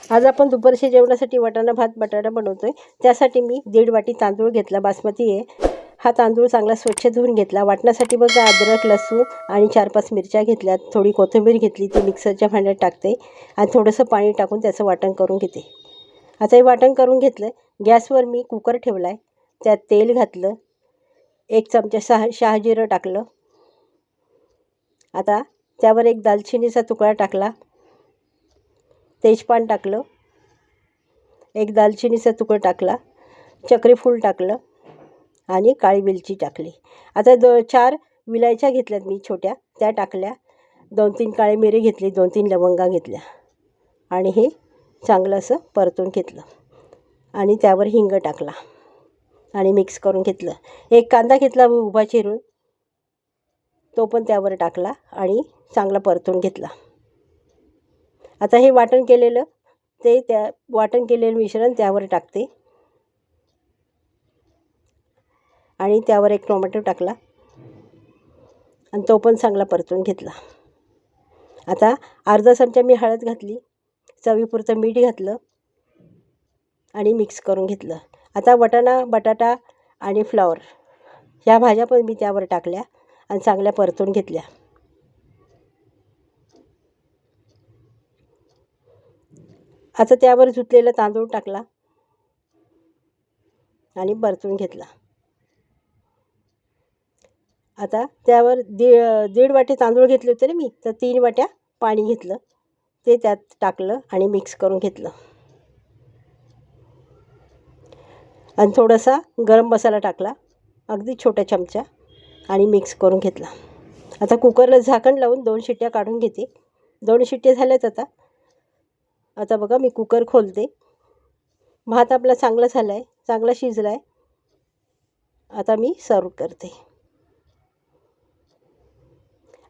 आज आपण दुपारच्या जेवणासाठी वाटाणा भात बटाटा बनवतोय। त्यासाठी मी 1.5 वाटी तांदूळ घेतला, बासमती आहे। हा तांदूळ चांगला स्वच्छ धुवून घेतला। वाटण्यासाठी बघा अद्रक, लसूण आणि 4-5 मिरच्या घेतल्यात। थोडी कोथिंबीर घेतली, ती मिक्सरच्या भांड्यात टाकते आणि थोडंसं पाणी टाकून त्याचं वाटण करून घेते। आता हे वाटण करून घेतलं। गॅसवर मी कुकर ठेवलाय, त्यात तेल घातलं, 1 चमचा शहाजिरं टाकलं। आता त्यावर 1 दालचिनीचा तुकडा टाकला, तेजपान टाकलं, 1 दालचिनीचा तुकडा टाकला, चक्रीफूल टाकलं आणि काळी वेलची टाकली। आता 4 विलायच्या घेतल्यात मी छोट्या, त्या टाकल्या। 2-3 काळे मिरे घेतले, 2-3 लवंगा घेतल्या आणि हे चांगलं असं परतून घेतलं आणि त्यावर हिंग टाकला आणि मिक्स करून घेतलं। 1 कांदा घेतला उभा चिरून, तो पण त्यावर टाकला आणि चांगला परतून घेतला। आता हे वाटण केलेलं मिश्रण त्यावर टाकते आणि त्यावर 1 टोमॅटो टाकला आणि तो पण चांगला परतून घेतला। आता अर्धा चमचा मी हळद घातली, चवीपुरतं मीठ घातलं आणि मिक्स करून घेतलं। आता वाटाणा, बटाटा आणि फ्लॉवर ह्या भाज्या पण मी त्यावर टाकल्या आणि चांगल्या परतून घेतल्या। आता त्यावर धुतलेला तांदूळ टाकला आणि परतून घेतला। आता त्यावर 1.5 वाटी तांदूळ घेतले होते ना मी, तर 3 वाट्या पाणी घेतलं, ते त्यात टाकलं आणि मिक्स करून घेतलं आणि थोडासा गरम मसाला टाकला, अगदी छोटा चमचा, आणि मिक्स करून घेतला। आता कुकरला झाकण लावून 2 शिट्ट्या काढून घेते। 2 शिट्ट्या झाल्यात। आता बघा मी कुकर खोलते। भात आपला चांगला झाला आहे, चांगला शिजला आहे। आता मी सर्व करते।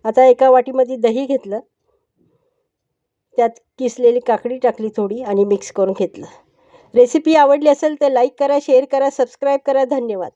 आता एका वाटीमध्ये दही घेतलं, त्यात किसलेली काकडी टाकली थोडी आणि मिक्स करून घेतलं। रेसिपी आवडली असेल तर लाईक करा, शेअर करा, सबस्क्राईब करा। धन्यवाद।